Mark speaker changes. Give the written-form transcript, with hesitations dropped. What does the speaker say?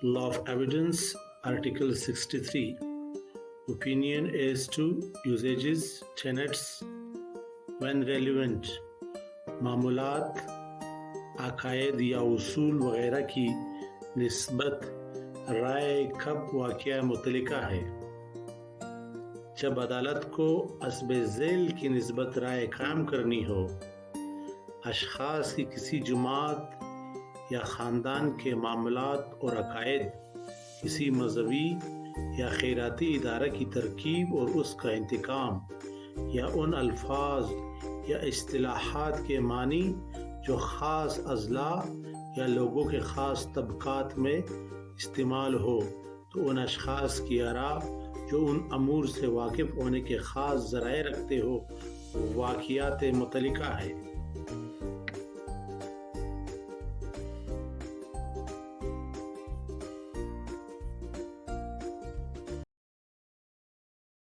Speaker 1: Law of Evidence, Article 63. Opinion as to usages, tenets, when relevant, मामूलात, अकायद या उसूल वगैरह की निस्बत राय कब वाक़या मुतलका है। जब अदालत को असबे ज़ैल की निस्बत राय कायम करनी हो, अशख़ास की किसी जमात या ख़ानदान के मामलात और अकायद, किसी मज़हबी या खैराती इदारे की तरकीब और उसका इंतकाम, या उन अल्फाज या इस्तिलाहात के मानी जो ख़ास अज़ला या लोगों के ख़ास तबक़ात में इस्तेमाल हो, तो उन अशख़ास की आरा जो उन अमूर से वाकिफ़ होने के ख़ास ज़राए रखते हो वाक़ियात मुतलका है।